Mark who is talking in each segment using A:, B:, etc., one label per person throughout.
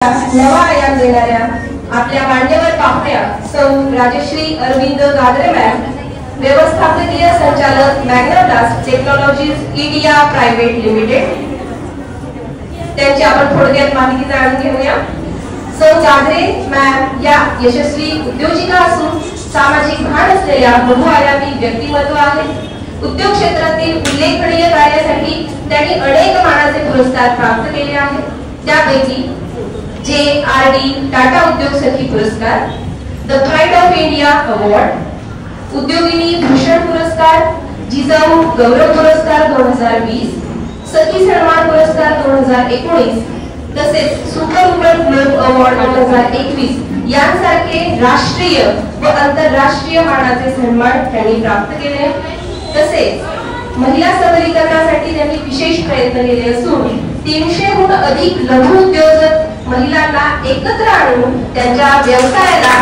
A: नवा आयाम देणाऱ्या आपल्या मान्यवर पाहुण्या सौ राजश्री अरविंद गादरे मॅम, व्यवस्थापकीय संचालक मॅग्नाब्लास्ट टेक्नॉलॉजीज इंडिया प्रायव्हेट लिमिटेड, त्यांची आपण थोडक्यात माहिती जाणून घेऊया। सौ गादरे मॅम या यशस्वी उद्योजिका असून सामाजिक भान असलेल्या बहुआयामी व्यक्तिमत्व आहेत। उद्योग क्षेत्रातील उल्लेखनीय कार्यासाठी त्यांनी अनेक मानाचे पुरस्कार प्राप्त केले आहेत। त्यापैकी JRD टाटा उद्योग सखी पुरस्कार, the pride of India award, उद्योगिनी भूषण पुरस्कार, जिजाऊ गौरव पुरस्कार 2020, सखी सन्मान पुरस्कार 2019, तसेच सुपर वुमन ग्लोब अवॉर्ड 2021 यांसारखे राष्ट्रीय व आंतरराष्ट्रीय मानाचे सन्मान त्यांनी प्राप्त केले। तसेच महिला सबलीकरणासाठी त्यांनी विशेष प्रयत्न केले असून 300हून अधिक लघु उद्योजक महिलांना एकत्र आणून त्यांच्या व्यवसायाला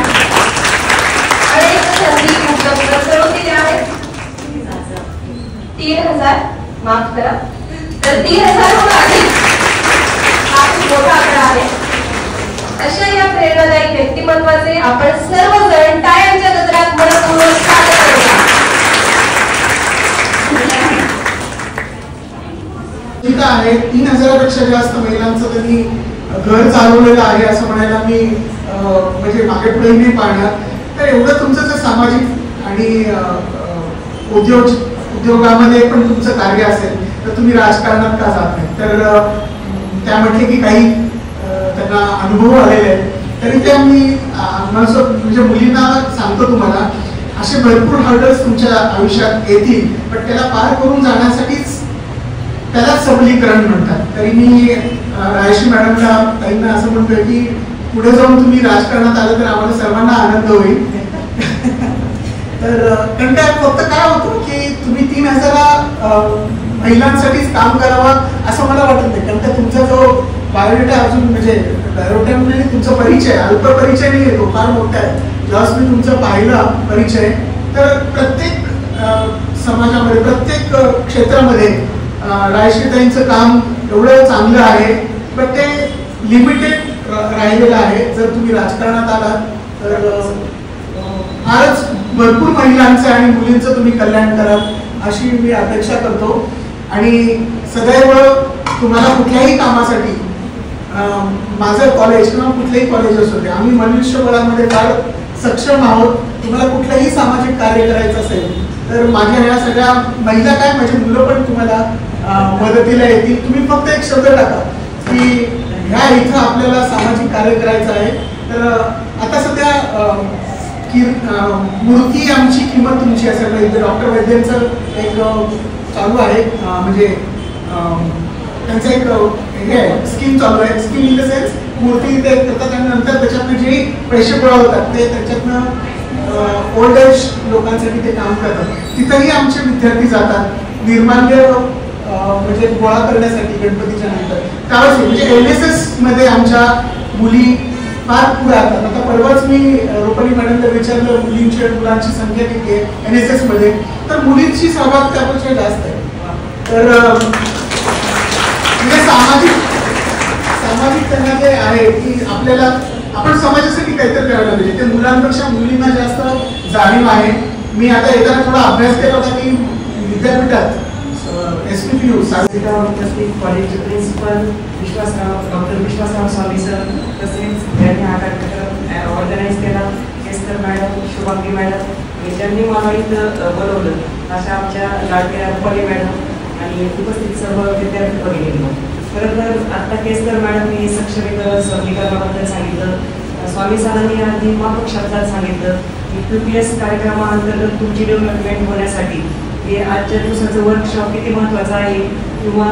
A: अनेक संधी उपलब्ध करून दिल्या आहेत। 3000 माफ करा, तर 3000हून अधिक हा मोठा आकडा आहे। अशा या प्रेरणादायी व्यक्तिमत्वाचे आपण सर्वजण टाळ्यांच्या गजरात मनपूर्वक स्वागत करूया।
B: आहे 3000पेक्षा जास्त महिलांचं त्यांनी घर चालवलेलं आहे असं म्हणायला मी म्हणजे मागे पुढे नाही पाहणार। तर एवढं तुमचं जर सामाजिक आणि उद्योगामध्ये पण तुमचं कार्य असेल तर तुम्ही राजकारणात का जात नाही? तर त्यामध्ये की काही त्यांना अनुभव आलेले आहेत। तरी त्या मी म्हणजे मुलींना सांगतो तुम्हाला असे भरपूर हर्डल्स तुमच्या आयुष्यात येतील, पण त्याला पार करून जाण्यासाठीच त्याला सबलीकरण म्हणतात। तरी मी रायश्री मॅडमला ताईंना असं म्हणतोय की पुढे जाऊन तुम्ही राजकारणात आलं तर आम्हाला सर्वांना आनंद होईल। तर कारण काय फक्त काय होतं की तुम्ही 3000 महिलांसाठीच काम करावं असं मला वाटत नाही। कारण का तुमचा जो बायोडेटा अजून म्हणजे बायोडेटा तुमचा परिचय अल्प परिचय नाही येतो, फार मोठा आहे। जस्ट मी तुमचं पाहिला परिचय तर प्रत्येक समाजामध्ये प्रत्येक क्षेत्रामध्ये रायश्रीताईंचं काम एवढं चांगलं आहे, पण ते लिमिटेड राहिलेलं आहे। जर तुम्ही राजकारणात आलात तर फारच भरपूर महिलांचं आणि मुलींचं तुम्ही कल्याण कराल अशी मी अपेक्षा करतो। आणि सदैव तुम्हाला कुठल्याही कामासाठी माझं कॉलेज किंवा कुठलेही कॉलेज असू दे, आम्ही मनुष्यबळामध्ये फार सक्षम आहोत। तुम्हाला कुठलंही सामाजिक कार्य करायचं असेल तर माझ्या ह्या सगळ्या महिला काय माझी मुलं पण तुम्हाला मदतीला येतील। तुम्ही फक्त एक शब्द टाका की ह्या इथं आपल्याला सामाजिक कार्य करायचं आहे। तर आता सध्या मूर्ती आमची किंमत तुमची असेल, डॉक्टर वैद्यांचं एक चालू आहे, म्हणजे त्यांचं एक हे आहे स्कीम चालू आहे। स्कीम इन द सेन्स मूर्ती ते करतात आणि नंतर त्याच्यातनं जे पैसे गोळा होतात ते त्याच्यातनं ओल्ड एज लोकांसाठी ते काम करतात। तिथंही आमचे विद्यार्थी जातात निर्माल्य म्हणजे गोळा करण्यासाठी गणपतीच्या नंतर। त्यावेळेस म्हणजे NSS मध्ये आमच्या मुली फार पुढे असतात। आता परवाच मी रुपाली मॅडमला विचारलं मुलींची मुलांची संख्या किती आहे NSS मध्ये, तर मुलींची सहभाग त्यापेक्षा जास्त आहे। तर म्हणजे सामाजिक त्यांना जे आहे की आपल्याला आपण समाजासाठी काहीतरी करायला पाहिजे, ते मुलांपेक्षा मुलींना जास्त जाणीव आहे। मी आता येताना थोडा अभ्यास केला होता की विद्यापीठात SPPU
C: कॉलेजचे प्रिन्सिपल डॉक्टर विश्वासराव स्वामी सर, तसेच त्यांनी हा कार्यक्रम ऑर्गनाईज केला केसकर मॅडम, शुभांगी मॅडम, ज्यांनी मला इथं बोलवलं अशा आमच्या लाडक्या रुपाली मॅडम आणि उपस्थित सर्व विद्यार्थी भगिनींना। खरं तर आता केसकर मॅडमनी सक्षमीकरण सबलीकरणाबद्दल सांगितलं, स्वामी सरांनी आधी माफक शब्दात सांगितलं की PPS कार्यक्रमाअंतर्गत तुमची डेव्हलपमेंट होण्यासाठी हे आजच्या दिवसाचं वर्कशॉप किती महत्त्वाचं आहे, किंवा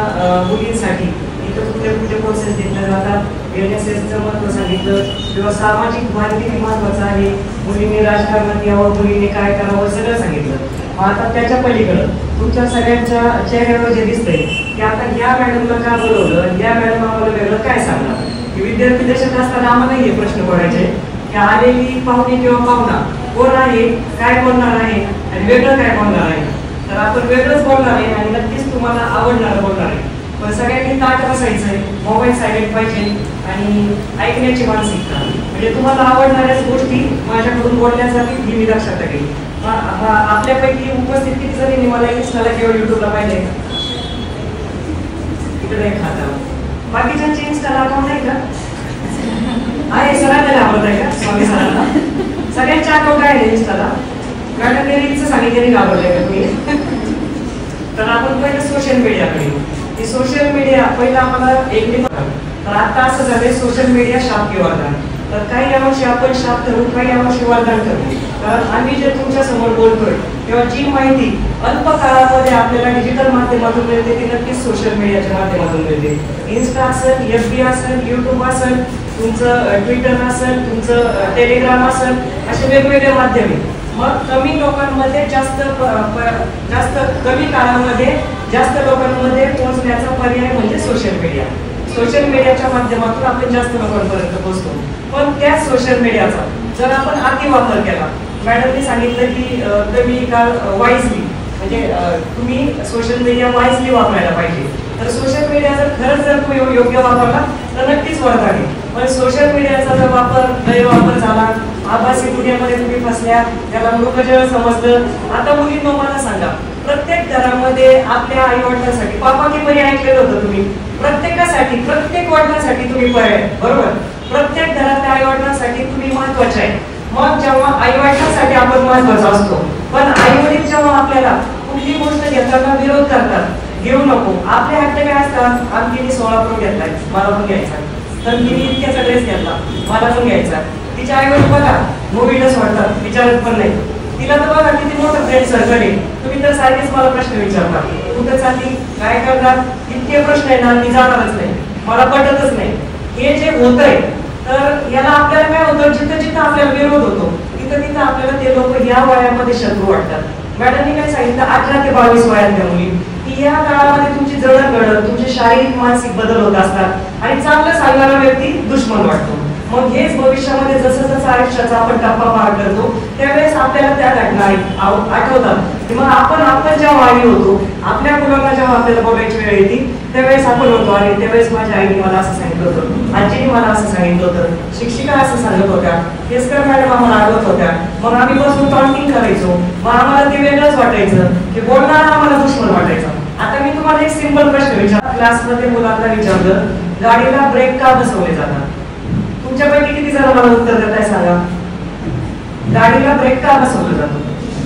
C: मुलींसाठी इथं कुठले कोर्सेस घेतले जातात, NSSचं महत्त्व सांगितलं, किंवा सामाजिक भान किती महत्त्वाचं आहे, मुलींनी राजकारणात यावं, मुलींनी काय करावं सगळं सांगितलं। आता त्याच्या पलीकडं तुमच्या सगळ्यांच्या चेहऱ्यावर जे दिसतंय की आता या मॅडमला का बोलवलं, या मॅडम आम्हाला वेगळं काय सांगणार, की विद्यार्थी देशात असताना आम्हाला हे प्रश्न पडायचे की आलेली पाहुणी किंवा पाहुणा कोण आहे, काय बोलणार आहे आणि वेगळं काय बोलणार आहे। तर आपण वेगळंच बोलणार आहे आणि नक्कीच तुम्हाला आवडणारं बोलणार आहे। पण सगळ्यांनी ताट बसायचंय, मोबाईल सायलेंट पाहिजे आणि ऐकण्याची मानसिकता. म्हणजे तुम्हाला आवडणाऱ्याच गोष्टी माझ्याकडून बोलल्या जातील ही मी लक्षात घेईन. आपल्यापैकी उपस्थित किती जणी मला इंस्टाला किंवा युट्यूबला पाहिजे का? इकडे एक हात. बाकीच्यांची इंस्टाला अकाउंट आहे का? आहे. सरांना घाबरत आहे का? स्वामी सरांना सगळ्यांचे अकाउंट आहे इंस्टाला. मॅडम त्यांनी सांगितले घाबरले का तुम्ही? तर आपण पहिलं सोशल मीडियाकडे येऊ. सोशल मीडिया पहिला आम्हाला एक तर आता असं झालंय सोशल मीडिया शाप किंवा वरदान. तर काही यावर्षी आपण शाप ठरवू, काही यावर्षी वरदान ठरवू. कारण आम्ही जे तुमच्या समोर बोलतोय तेव्हा जी माहिती अल्प काळामध्ये आपल्याला डिजिटल माध्यमातून मिळते ती नक्कीच सोशल मीडियाच्या माध्यमातून मिळते. इन्स्टा असेल, FB असेल, युट्यूब असेल, तुमचं ट्विटर असेल, तुमचं टेलिग्राम असेल, असे वेगवेगळे माध्यम आहे. मग कमी लोकांमध्ये जास्त कमी काळामध्ये जास्त लोकांमध्ये पोहोचण्याचा पर्याय म्हणजे सोशल मीडिया. सोशल मीडियाच्या माध्यमातून आपण जास्त लोकांपर्यंत पोहोचतो. पण त्या सोशल मीडियाचा जर आपण अति वापर केला, मॅडमने सांगितलं की कमी काळ वाईजली, म्हणजे तुम्ही सोशल मीडिया वाईजली वापरायला पाहिजे. तर सोशल मीडिया जर तुम्ही योग्य वापरला तर नक्कीच वरदान आहे. पण सोशल मीडियाचा जर गैरवापर झाला, आभासी दुनियामध्ये तुम्ही फसल्या, त्याला मृगजळ समजलं. आता मुलींनो मला सांगा, प्रत्येक घरामध्ये आपल्या आई वडिलांसाठी पापा की परी ऐकलेलं होतं तुम्ही. प्रत्येकासाठी, प्रत्येक वडिलांसाठी तुम्ही पर्याय, बरोबर. प्रत्येक घरातल्या आई वडिलांसाठी तुम्ही महत्वाचे आहे. मग जेव्हा आई वडिलांसाठी आपण महत्वाचा असतो, पण आई वडील जेव्हा आपल्याला कुठली गोष्ट घेताना विरोध करतात, घेऊ नको, आपले हट्ट काय असतात, आमची 16 प्रो घेतलाय, मला पण घ्यायचा. तर मी इतक्याचा ड्रेस घेतला, मला पण घ्यायचा. तिच्या आई वडील बघा मूवीलाच वाटतात, विचारत पण नाही. तिला तर बघा किती मोठं फ्रेंड सर्कल आहे. तुम्ही तर सारखेच मला प्रश्न विचारता, कुठं चालली, काय करतात, इतके प्रश्न आहे ना, मी जाणारच नाही, मला पटतच नाही. हे जे होतंय तर याला आपल्याला काय होतं, जिथं जिथं आपल्याला विरोध होतो तिथं तिथं आपल्याला ते लोक या वयामध्ये शत्रू वाटतात. मॅडमनी काय सांगितलं, 18 ते 22 वयातल्या मुली की या काळामध्ये तुमची जडणघडण, तुमचे शारीरिक मानसिक बदल होत असतात आणि चांगलं सांगणारा व्यक्ती दुश्मन वाटतो. मग हेच भविष्यामध्ये जसं जसं आयुष्याचा आपण टप्पा पार करतो त्यावेळेस आपल्याला त्या घटना आठवतात. मग आपण जेव्हा आई होतो, आपल्या मुलांना जेव्हा आपल्याला बोलायची वेळ येते त्यावेळेस आपण होतो आणि त्यावेळेस माझ्या आईने मला असं सांगितलं होतं, आजीने मला असं सांगितलं होतं, शिक्षिका असं सांगत होत्या, केसकर मॅडम आम्हाला आठवत होत्या. मग आम्ही बसून टॉन्टिंग करायचो. मग आम्हाला ते वेगळंच वाटायचं की बोलणारा आम्हाला दुश्मन वाटायचा. आता मी तुम्हाला एक सिंपल प्रश्न विचार, क्लासमध्ये मुलांना विचारलं, गाडीला ब्रेक का बसवले जातात? तुमच्यापैकी किती जण मला उत्तर देताय सांगा? गाडीला ब्रेक का बसवलं जातो?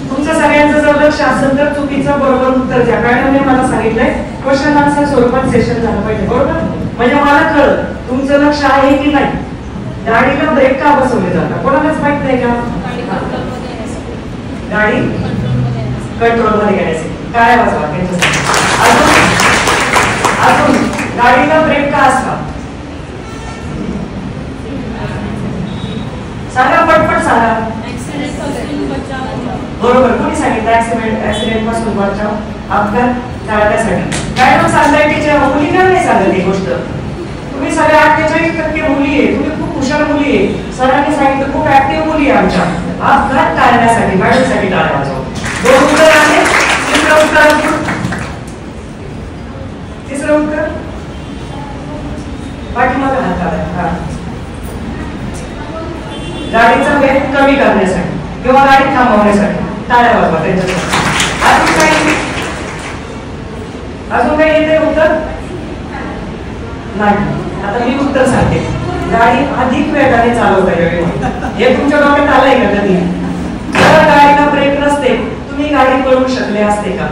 C: तुमचं सगळ्यांचं जर लक्ष असेल तर चुकीचं बरोबर उत्तर द्या. मॅडमने मला सांगितलंय क्वेश्चन आन्सर स्वरूपात सेशन झालं पाहिजे, बरोबर. म्हणजे मला कळलं तुमचं लक्ष आहे की नाही. गाडीला ब्रेक का बसवले जातात कोणालाच माहित नाही का? गाडी कंट्रोल मध्ये घेण्यासाठी काय वाजवा त्यांच्यासाठी. अजून गाडीला ब्रेक का असतात सांगा, पटपट सांगा. बरोबर, कोणी सांगितलं? ऍक्सिडेंट पासून बचाव, अपघात टाळण्यासाठी. काय मग सांगताय टीचर, मुलींना नाही सांगत ही गोष्ट. तुम्ही सगळे 48% मुली आहे, तुम्ही खूप हुशार मुली आहे. सरांनी सांगितलं खूप ऍक्टिव्ह मुली आहे आमच्या. अपघात टाळण्यासाठी, मॅडमसाठी टाळा वाजव. 2 उत्तर आहे. तिसरं उत्तर पाठीमागे हात काढा. गाडीचा वेग कमी करण्यासाठी किंवा गाडी थांबवण्यासाठी टाळ्या वाजवा त्यांच्यासाठी. अजून काही येते उत्तर? नाही. आता मी उत्तर सांगते, गाडी अधिक वेगाने चालवता यावी. हे तुमच्या डोक्यात आलंय का कधी? जर गाडीला ब्रेक नसते तुम्ही गाडी पळवू शकले असते का?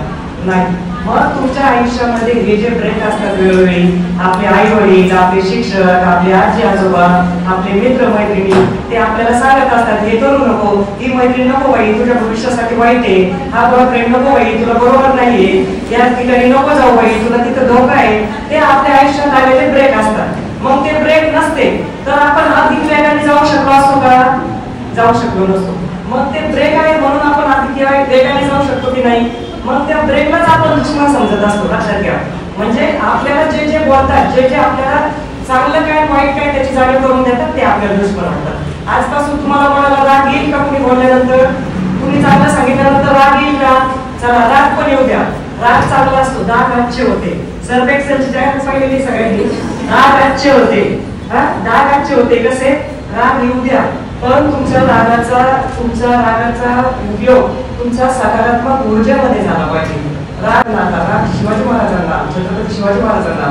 C: नाही. मग तुमच्या आयुष्यामध्ये हे जे ब्रेक असतात वेळोवेळी, आपले आई वडील, आपले शिक्षक, आपले आजी आजोबा, आपले मित्र मैत्रिणी ते आपल्याला सांगत असतात, हे करू नको, ही मैत्रीण नको बाई, तुझ्या भविष्यासाठी वाईट आहे, हा बॉयफ्रेंड नको बाई, तुला बरोबर नाहीये, या ठिकाणी नको जाऊ बाई, तुला तिथं धोका आहे. ते आपल्या आयुष्यात आलेले ब्रेक असतात. मग ते ब्रेक नसते तर आपण अधिक वेगाने जाऊ शकलो असतो का? जाऊ शकलो नसतो. मग ते ब्रेक आहे म्हणून आपण अधिक वेगाने जाऊ शकतो की नाही? मग त्या ब्रेकलाच आपण दुश्मन समजत असतो. लक्षात घ्या. म्हणजे आपल्याला जे जे बोलतात, जे जे आपल्याला चांगलं काय वाईट काय त्याची जाणीव करून देतात ते आपल्याला दुश्मन वाटतात. आजपासून तुम्हाला कोणाला राग येईल का? कुणी बोलल्यानंतर, तुम्ही चांगलं सांगितल्यानंतर राग येईल का? चला राग पण येऊ द्या. राग चांगला असतो, दाग अच्छे होते. सर्फ एक्सेलची जाहिरात पाहिलेली सगळ्यांनी. राग आजचे होते, डाग आजचे होते. कसे? राग येऊ द्या, पण तुमच्या रागाचा उपयोग तुमच्या सकारात्मक ऊर्जेमध्ये झाला पाहिजे. राग नाता, राग शिवाजी महाराजांना, छत्रपती शिवाजी महाराजांना,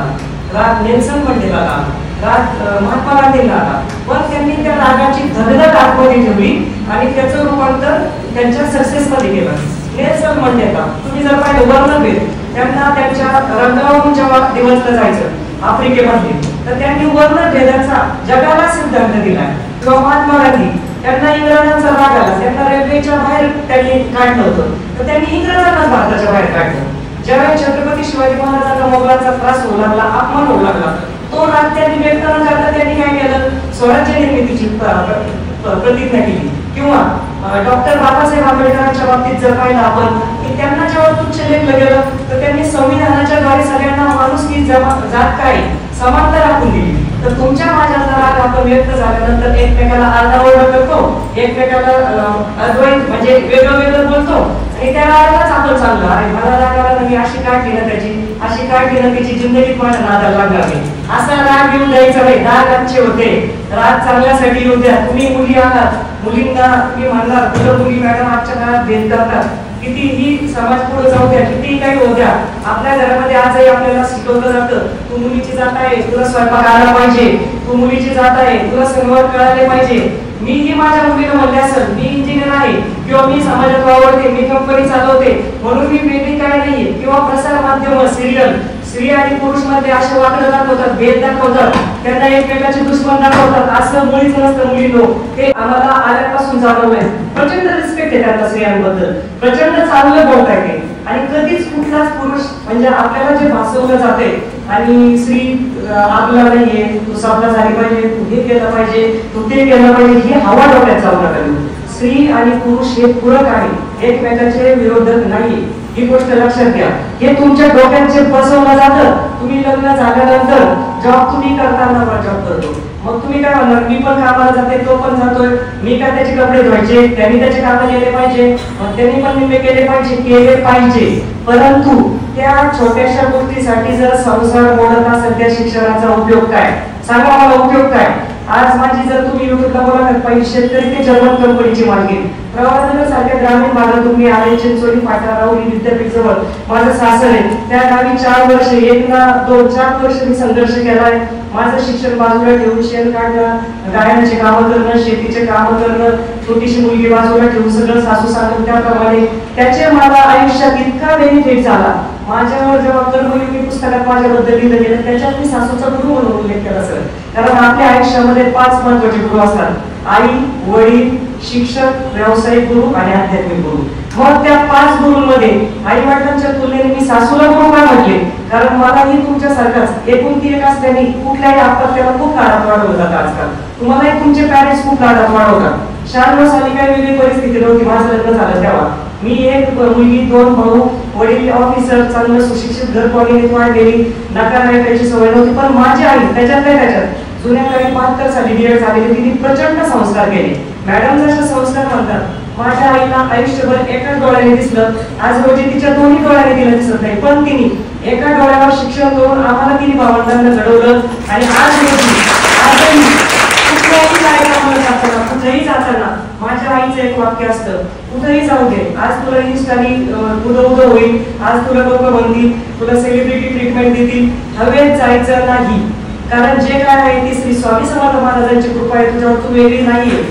C: राग नेल्सन मंडेलाला, राग महात्मा गांधींना आला, पण त्यांनी त्या रागाची धगधग आतमध्ये ठेवली आणि त्याचं रूपांतर त्यांच्या सक्सेस मध्ये केलं. नेल्सन मंडेला तुम्ही जर पाहिलं वर्णभेद, त्यांना त्यांच्या रंगावरून जेव्हा दिवसला जायचं आफ्रिकेमध्ये, तर त्यांनी वर्णभेदाचा जगाला सिद्धांत दिला. किंवा महात्मा गांधी, त्यांना इंग्रजांचा राग आला, त्यांना रेल्वेच्या बाहेर त्यांनी काढलं होतं, तर त्यांनी इंग्रजांना भारताच्या बाहेर काढलं. ज्यावेळी छत्रपती शिवाजी महाराजांना मोगलांचा त्रास होऊ लागला, अपमान होऊ लागला, तो राग त्यांनी व्यक्त न करता त्यांनी काय केलं? स्वराज्य निर्मितीची प्रतिज्ञा केली. किंवा डॉक्टर बाबासाहेब आंबेडकरांच्या बाबतीत जर पाहिलं आपण, की त्यांना जेव्हा तुच्छ लेखलं गेलं, तर त्यांनी संविधानाच्या द्वारे सगळ्यांना माणुसकी, जात काय, समानता राखून दिली. तर तुमच्या माझ्याचा राग आपण व्यक्त झाल्यानंतर एकमेकाला आरडाओरडा करतो, एकमेकाला अद्वैत म्हणजे वेगळं वेगळं बोलतो आणि त्या रागालाच आपण चाललो, अरे मला राग आला ना, मी अशी काढली ना त्याची, अशी काढली ना तिची, जिंदगीत माझ्या नादाला लागणार नाही, असा राग येऊन द्यायचा नाही. राग आजचे होते, राग चांगल्यासाठी येऊ द्या. तुम्ही मुली आहात, मुलींना तुम्ही म्हणणार तुला मुली मॅडम आजच्या काळात भेद करतात, कितीही समाज पुढे जाऊ द्या, कितीही काही होऊ द्या, आपल्या घरामध्ये आजही आपल्याला शिकवलं जातं, तू मुलीची जात आहे, तुला स्वयंपाक आला पाहिजे, तू मुलीची जात आहे, तुला संवाद कळाले पाहिजे. मीही माझ्या मुलीला म्हणले असेल, मी इंजिनियर आहे किंवा मी समाजात वावरते, मी कंपनी चालवते, म्हणून मी वेगळी काय नाहीये. किंवा प्रसार माध्यम, सिरियल, स्त्री आणि पुरुष मध्ये असे वाकडं दाखवतात, भेद दाखवतात, त्यांना एकमेकाचे दुश्मन दाखवतात. असं मुळीच नसतं मुलींनो, हे आम्हाला आल्यापासून जाणवलंय. प्रचंड रिस्पेक्ट आहे त्यांना स्त्रियांबद्दल, प्रचंड चांगलं बोलताय ते. आणि कधीच कुठलाच पुरुष म्हणजे आपल्याला जे भासवलं जाते आणि स्त्री आपला नाहीये, तू सावधा झाली पाहिजे, तू हे केलं पाहिजे, तू ते केलं पाहिजे, ही हवा डोक्यात चालू नका. स्त्री आणि पुरुष हे पूरक आहे, एकमेकांचे विरोधक नाही, ही गोष्ट लक्षात घ्या. हे तुमच्या डोक्यात बसवलं जातं. तुम्ही लग्न झाल्यानंतर जॉब तुम्ही करताना जॉब करतो, मग तुम्ही काय म्हणणार, मी पण कामाला जाते, तो पण जातोय, मी काय त्याचे कपडे धुवायचे, त्यांनी त्याचे काम केले पाहिजे, मग त्यांनी पण निम्मे केले पाहिजे. परंतु त्या छोट्याशा गोष्टीसाठी जर संसार मोडत असेल, त्या शिक्षणाचा उपयोग काय? सांगा मला, उपयोग काय? आज माझी जर तुम्ही युट्यूबला मुलाखत पाहिली, शेतकरी ते जर्मन कंपनीची मालकीण, प्रवासनगर सारख्या ग्रामीण भागातून मी आले, चिंचोली फाटारावली विद्यापीठ जवळ माझं सासर आहे. त्या गावी 4 वर्ष, 1 ना 2, 4 वर्ष मी संघर्ष केलाय. माझं शिक्षण बाजूला ठेवून शेण काढणं, गायांचे कामं करणं, शेतीचे कामं करणं, छोटीशी मुलगी बाजूला ठेवून सगळं सासू सांगून त्याप्रमाणे त्याचे मला आयुष्यात इतका बेनिफिट झाला. माझ्यावर जेव्हा कर्मयोगी पुस्तकात माझ्याबद्दल लिहिलं गेलं, त्याच्यात मी सासूचा गुरु म्हणून उल्लेख केला सर. कारण आपल्या आयुष्यामध्ये 5 महत्वाचे गुरु असतात: आई, वडील, शिक्षक, व्यावसायिक गुरु आणि आध्यात्मिक गुरु. मग त्या 5 गुरूंमध्ये आई वडिलांच्या तुलनेने मी सासूला गुरु का म्हटले? कारण मलाही तुमच्यासारखाच एकुलती एक असल्याने कुठल्याही आपत्त्याला खूप लाडात वाढवलं जातं. आजकाल तुम्हालाही तुमचे पॅरेंट्स खूप लाडात वाढवतात. 96 साली काही वेगळी परिस्थिती नव्हती, माझं लग्न झालं तेव्हा. मी एक मुलगी, 2 भाऊ, वडील ऑफिसर, चांगलं सुशिक्षित घर कॉलनीत वाढलेली, नकार ऐकायची सवय नव्हती. पण माझी आई त्याच्यात जुन्या काळी 72 साली डिएड झालेली, तिने प्रचंड संस्कार केले. मॅडम जसे संस्कार म्हणतात, माझ्या आईला आयुष्यभर एकाच डोळ्याने दिसलं, आज रोजी तिच्या दोन्ही डोळ्याने तिला दिसत नाही, पण तिने एका डोळ्यावर शिक्षण करून आम्हाला तिने भावंडांना घडवलं. आणि आज आजही कुठल्याही कार्यक्रमाला जाताना, कुठेही जाताना माझ्या आईचं एक वाक्य असतं, कुठेही जाऊ दे, आज तुला इंस्टानी उदो होईल, आज तुला लोक म्हणतील, तुला सेलिब्रिटी ट्रीटमेंट देतील, हवेत जायचं नाही. कारण जे काय आहे ती श्री स्वामी समर्थ महाराजांची कृपा आहे तुझ्यावर, तू वेगळी नाहीये.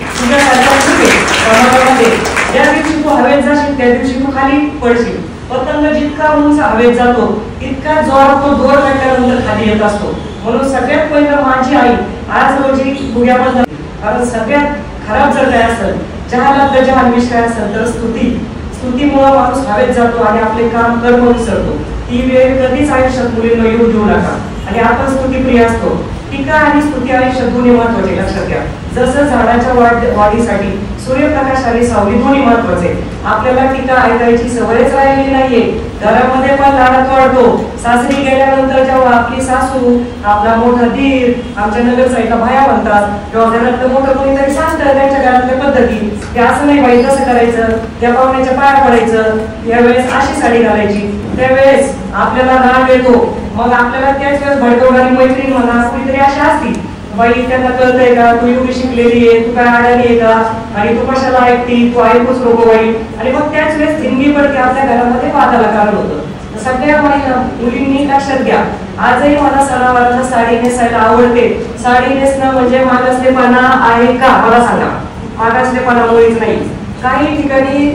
C: ज्या दिवशी तू हवेत जाशील त्या दिवशी तू खाली पडशील. पतंग जितका उंच हवेत जातो तितका जोरात तो दोर काढल्यानंतर खाली येत असतो. म्हणून सगळ्यात पहिलं माझी आई आज रोजी भुग्यामध्ये, कारण सगळ्यात खराब जर काय असेल, जहाला जहाल विष काय असेल तर स्तुतीमुळे माणूस हवेत जातो आणि आपले काम कर्म विसरतो. ती वेळ कधीच आयुष्यात मुलींना येऊ देऊ नका. आणि आपण स्तुतीप्रिय असतो. टीका आणि स्तुती आयुष्यात दोन्ही महत्वाचे, लक्षात घ्या. जसं झाडाच्या वाढीसाठी सूर्यप्रकाश आणि सावली दोन्ही महत्वाचे. आपल्याला टीका ऐकायची सवयच राहिलेली नाहीये. घरामध्ये पण लाडात वाढतो. सासरी गेल्यानंतर जेव्हा आपली सासू, आपला मोठा दीर, आमच्या नगरचा एका बाया म्हणतात किंवा घरातलं मोठं कोणीतरी सांगतं त्यांच्या घरातल्या पद्धती, की असं नाही बाई कसं करायचं, त्या पाहुण्याच्या पाया पडायचं, यावेळेस अशी साडी घालायची, त्यावेळेस आपल्याला राग येतो. मग आपल्याला त्याच वेळेस भडकवणारी मैत्रीण म्हणा कुणीतरी अशा असतील, बाई त्यांना कळतंय का, तू एवढी शिकलेली आहे, तू काय अडाणी आहे का, आणि तू कशाला ऐकती, तू ऐकूच नको बाई. आणि मग त्याच वेळेस हिंदी पडते आपल्या घरामध्ये वादाला कारण होतं. सगळ्या महिला मुलींनी लक्षात घ्या, आजही मला सणावाराला साडी नेसायला आवडते. साडी नेसणं म्हणजे मागासलेपणा आहे का, मला सांगा. मागासलेपणा मुळीच नाही. काही ठिकाणी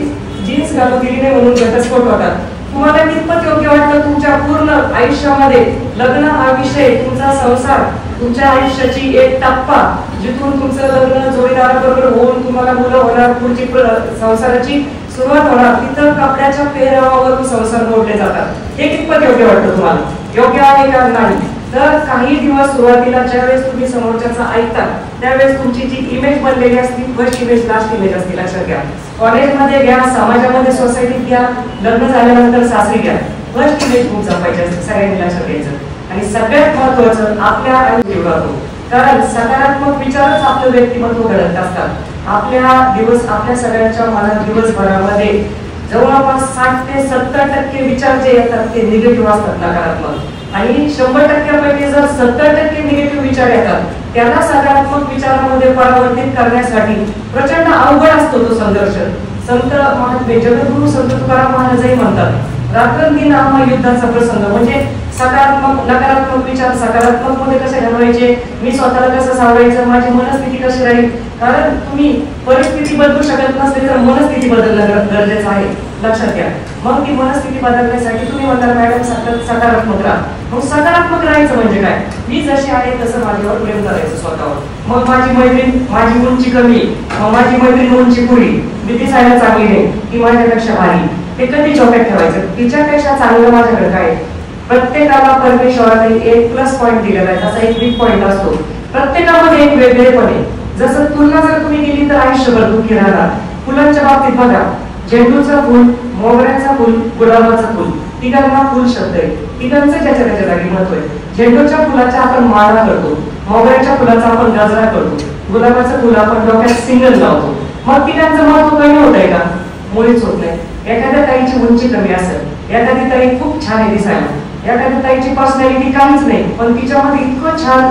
C: जीन्स घालून गेली नाही म्हणून घटस्फोट होतात. तुम्हाला कितपत योग्य वाटतं तुमच्या पूर्ण आयुष्यामध्ये लग्न हा विषय, तुमचा संसार, तुमच्या आयुष्याची एक टप्पा जिथून तुमचं लग्न जोडीदाराबरोबर होऊन तुम्हाला मुलं होणार, पुढची संसाराची सुरुवात होणार, तिथं कपड्याच्या पेहरावावरून संसार मोडले जातात. हे कितपत योग्य वाटतं तुम्हाला? योग्य आहे का नाही? तर काही दिवस सुरुवातीला ज्यावेळेस तुम्ही समोरच्याचा ऐकता त्यावेळेस तुमची जी इमेज बनलेली असते, फर्स्ट इमेज लास्ट इमेज असते, लक्षात घ्या. कॉलेजमध्ये घ्या, समाजामध्ये, सोसायटीत घ्या, लग्न झाल्यानंतर सासरी घ्या, फर्स्ट इमेज खूप जपायची असते, सगळ्यांनी लक्षात घ्यायचं. आणि सगळ्यात महत्वाचं आपल्या आयुष्यात, कारण सकारात्मक विचारच आपलं व्यक्तिमत्व घडत असतात. आपल्या सगळ्यांच्या मनात दिवसभरामध्ये जवळपास 60 ते 70% विचार जे येतात ते निगेटिव्ह असतात, नकारात्मक. आणि 100%पैकी जर 70% निगेटिव्ह विचार येतात, त्याला सकारात्मक विचारामध्ये परावर्तित करण्यासाठी प्रचंड अवघड असतो तो संघर्ष. संत महात्मे जगद्गुरु संत तुकाराम महाराजही म्हणतात, रात्रंदिन आम्हा युद्धाचा प्रसंग. म्हणजे सकारात्मक नकारात्मक विचार सकारात्मक मध्ये कसे घडवायचे, मी स्वतःला कसं सावरायचं, माझी मनस्थिती कशी राहील. कारण तुम्ही परिस्थिती बदलू शकत नसले तर मनस्थिती बदलणं गरजेचं आहे, लक्षात घ्या. मग ती मनस्थिती बदलण्यासाठी तुम्ही म्हणता मॅडम सकारात्मक राहा. मग सकारात्मक राहायचं म्हणजे काय? मी जशी आहे तसं माझ्यावर प्रेम करायचं स्वतःवर. मग माझी मैत्रीण, माझी उंची कमी, मग माझी मैत्रीण उंची पुरी, मी दिसायला चांगली नाही, ती माझ्यापेक्षा भारी, ते कधी डोक्यात ठेवायचं. तिच्यापेक्षा चांगलं माझ्याकडे काय? प्रत्येकाला परमेश्वराने एक प्लस पॉईंट दिलेला आहे, तसा एक वीक पॉईंट असतो. प्रत्येकामध्ये एक वेगळेपण आहे. जसं तुलना जर तुम्ही केली तर आयुष्यभर दुःखी राहणार. फुलांच्या बाबतीत बघा, झेंडूचं फुल, मोगऱ्याचं फुल, गुलाबाचं फुल, तिघांना फुल शब्द आहे. तिघांचं ज्याच्या त्याच्या जागी महत्व आहे. झेंडूच्या फुलाचा आपण माळा करतो, मोगऱ्याच्या फुलाचा आपण गजरा करतो, गुलाबाचं फुल आपण डोक्यात सिंगल लावतो. मग तिघांचं महत्व कमी होत आहे का? मुळीच होत नाही. एखाद्या ताईची उंची कमी असेल, एखादी ताई खूप छान आहे दिसायला, एखाद्या ताईची पर्सनॅलिटी काहीच नाही, पण तिच्यामध्ये इतकं छान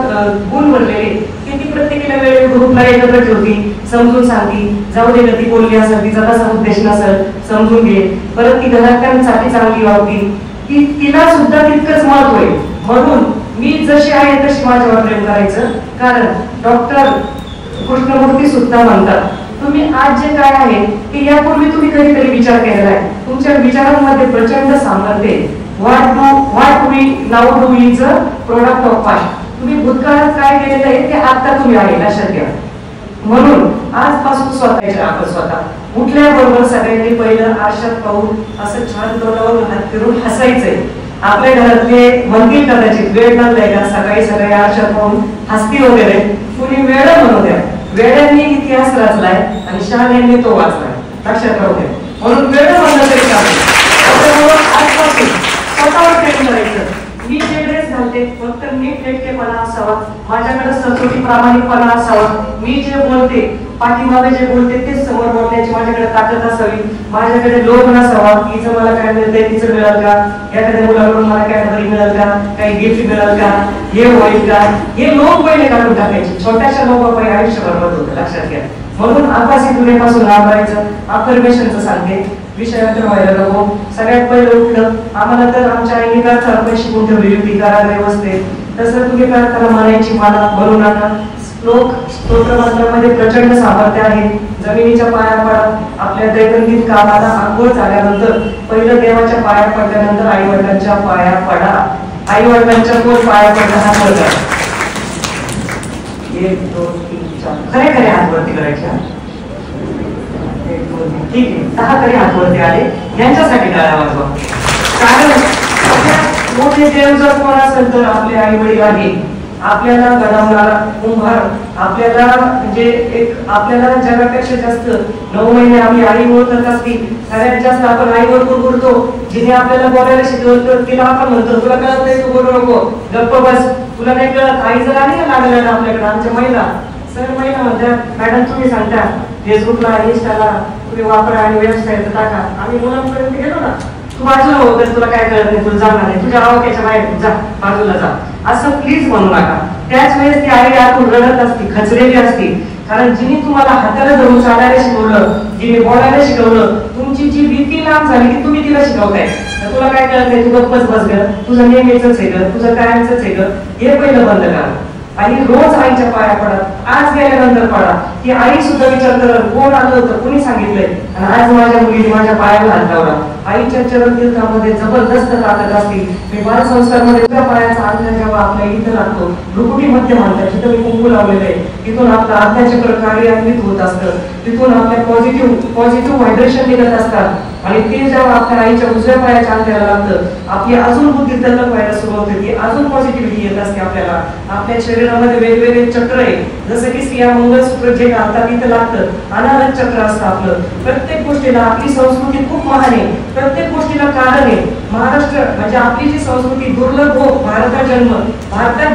C: गुण भरलेले की ती प्रत्येकाला वेळेवर ग्रुपला एकत्र ठेवती, समजून सांगती, जाऊ दे ती बोलली असेल, तिचा तसा उद्देश नसेल, समजून घे, परत ती घरातल्यांसाठी चांगली वागती, तिला सुद्धा तितकंच महत्व आहे. म्हणून मी जशी आहे तशी माझ्यावर प्रेम करायचं. कारण डॉक्टर कृष्णमूर्ती सुद्धा म्हणतात, तुम्ही आज जे काय आहे ते यापूर्वी तुम्ही कधीतरी विचार केलेला आहे. तुमच्या विचारांमध्ये प्रचंड सामर्थ्य आहे. What we now do is a product of past. तुम्ही भूतकाळात काय केलेलं आहे ते आता तुम्ही आहे, लक्षात घ्या. म्हणून आजपासून स्वतः उठल्याबरोबर सगळ्यांनी पहिलं आरशात पाहून असं छान तोंडावर हात फिरून हसायचंय. आपल्या घरातले म्हणतील कदाचित वेळ लागलाय का सकाळी आरशात पाहून हसती वगैरे, कुणी वेळ म्हणू द्या. वेळांनी इतिहास रचलाय आणि शहाण्यांनी तो वाचलाय, लक्षात राहू द्या. म्हणून वेळ म्हणलं तरी चालेल. आजपासून स्वतःवर प्रेम करायचं. मी जे ड्रेस घालते फक्त नीटनेटकेपणा असावा, माझ्याकडे सचोटी प्रामाणिकपणा असावा, मी जे बोलते पाठीमागे जे बोलते तेच समोर बोलण्याची माझ्याकडे ताकद असावी, माझ्याकडे लोभ नसावा, हिचं मला काय मिळतंय तिचं मिळेल का, एखाद्या मुलाकडून मला कॅडबरी मिळेल का, काही गिफ्ट मिळेल का, हे होईल का, हे लोभ पहिले काढून टाकायचे. छोट्याशा लोभापायी आयुष्य बरोबर होतं, लक्षात घ्या. म्हणून आभासी दुनियेपासून लांब राहायचं. अफर्मेशनचं सांगते, विषयावर व्हायला नको. सगळ्यात पहिलं उठलं, आम्हाला तर आमच्या आईने प्रार्थना शिकून ठेवली होती, करा व्यवस्थित, तसं तुम्ही प्रार्थना म्हणायची म्हणू नका. स्तोत्र मंत्रामध्ये प्रचंड सामर्थ्य आहे. जमिनीच्या पाया पडा. आपल्या दैनंदिन कामाला आंघोळ झाल्यानंतर पहिलं देवाच्या पाया पडल्यानंतर आई वडिलांच्या पाया पडा. आई वडिलांच्या कोण पाया पडला हा कळता. 1 2 3 4 खरे हात वरती करायचे. ठीक आहे, 10 तरी हात वरती आले, यांच्यासाठी टाळ्या वाजवा. कारण मोठे देव जर कोण असेल तर आपले आई वडील आहे. आपल्याला घडवणारा कुंभार, आपल्याला म्हणजे एक आपल्याला जगापेक्षा जास्त 9 महिने आपली आई ओळखत असती. सगळ्यात जास्त आपण आईवर बोलतो. जिने आपल्याला बोलायला शिकवलं तिला आपण म्हणतो तुला कळत नाही, तू बोलू नको, गप्प बस, तुला नाही कळत. आई जर आली ना लागल्या आपल्याकडे, आमच्या महिला सर महिला म्हणतात मॅडम तुम्ही सांगता फेसबुकला इंस्टाला तुम्ही वापरा आणि वेबसाईट टाका. आम्ही मुलांपर्यंत गेलो ना, तू बाजूला हो, तर तुला काय कळत नाही, तुला जाणार नाही, तुझ्या आवाक्याच्या बाहेर जा, बाजूला जा, असं प्लीज म्हणू नका. त्याच वेळेस ती आई आतून रडत असते, खचलेली असते. कारण जिने तुम्हाला हाताला धरून चालायला शिकवलं, जिने बोलायला शिकवलं, तुमची जी भीती लांब झाली की तुम्ही तिला शिकवताय. तर तुला काय कळत नाही, तू गप्पच बस ग, तुझं नेहमीच आहे ग, तुझं कायमच आहे ग, हे पहिलं बंद करा. आणि रोज आईच्या पाया पडा, आज गेल्यानंतर पडा. ती आई सुद्धा विचार करत, कोण आलं होतं, कोणी सांगितलंय, आणि आज माझ्या मुलीने माझ्या पायाला हात लावला. आईच्या चरण तीर्थामध्ये जबरदस्त ताकद असते. मी बालसंस्कारमध्ये उभ्या पायाचा अंग जेव्हा आपल्या इथं लागतो, भ्रुकुटी मध्य म्हणतात, जिथं मी कुंकू लावलेलं आहे, तिथून आपलं आज्ञाचक्र कार्यान्वित होत असतं. तिथून आपल्या पॉझिटिव्ह व्हायब्रेशन निघत असतात. आणि ते जेव्हा आपल्या आईच्या उजव्या पायाच्या अंगाला लागतं, आपली अजून बुद्धी तल्लख व्हायला सुरुवात होते, अजून पॉझिटिव्हिटी येत असते आपल्याला. आपल्या शरीरामध्ये वेगवेगळे चक्र आहे, जसं की स्त्रिया मंगळसूत्र जे घालतात तिथं लागतं, अनाहत चक्र असतं आपलं. प्रत्येक गोष्टीला आपली संस्कृती खूप महान आहे, प्रत्येक गोष्टीला कारण आहे. महाराष्ट्र म्हणजे आपली जी संस्कृती दुर्लभ हो, भारतात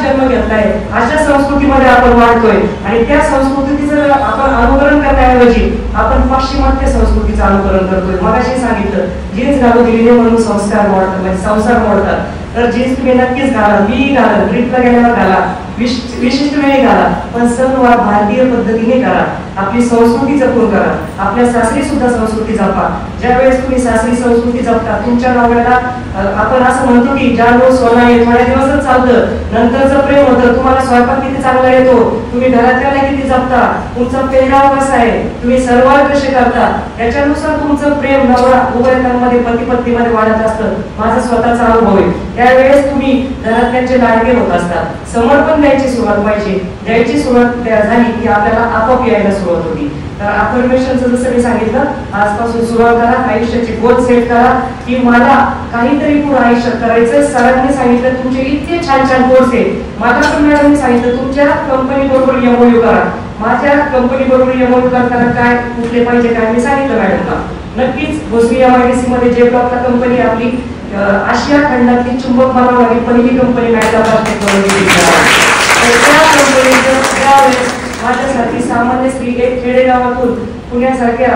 C: जन्म घेतलाय, अशा संस्कृतीमध्ये आपण वाढतोय. आणि त्या संस्कृतीचं आपण अनुकरण करण्याऐवजी आपण पाश्चिमात्य संस्कृतीचं अनुकरण करतोय. मगाशी सांगितलं, जीन्स घालू दिली म्हणून संस्कार मोडतात, म्हणजे संसार मोडतात. तर जीन्स तुम्ही नक्कीच घाला, मी घाला, ट्रिपला गेल्यावर घाला, विशिष्ट वेळी घाला, पण सणवार भारतीय पद्धतीने करा. आपली संस्कृती जपून करा. आपल्या सासरी सुद्धा संस्कृती जपा. ज्यावेळेस तुम्ही सासरी संस्कृती जपता, तुमच्या नवऱ्याला आपण असं म्हणतो की ज्या रोज सोना येत थोड्या दिवसच चालतं, नंतरचं प्रेम होतं. तुम्हाला स्वयंपाक किती चांगला येतो, तुम्ही घरातल्याला किती जपता, तुमचा पेहराव कसा आहे, तुम्ही सर्वात कसे करता, याच्यानुसार तुमचं प्रेम नवरा उभयतांमध्ये पती पत्नीमध्ये वाढत असतं. माझा स्वतःचा अनुभव आहे. त्यावेळेस तुम्ही घरातल्यांचे लाडके होत असतात. समर्पण द्यायची सुरुवात पाहिजे. द्यायची सुरुवात झाली की आपल्याला आपोआप यायला सुरुवात होती. तर अफर्मेशनचं जसं मी सांगितलं, आजपासून सुरुवात करा. आयुष्याची गोल सेट करा की मला काहीतरी पुढे आयुष्यात करायचं. सरांनी सांगितलं तुमचे इतके छान छान कोर्स आहेत. माझ्या पण मॅडमनी सांगितलं तुमच्या कंपनी बरोबर एमओयू करा. माझ्या कंपनी बरोबर एमओयू करताना काय कुठले पाहिजे काय मी सांगितलं मॅडमला. नक्कीच भोसरी MIDC मध्ये जे ब्लॉकला कंपनी आपली आशिया खंडातली चुंबक बनवणारी पहिली कंपनी मॅग्नाब्लास्ट टेक्नॉलॉजी. त्या कंपनीचं त्यावेळेस माझ्यासारखी सामान्य स्त्री एक खेडेगावातून पुण्यासारख्या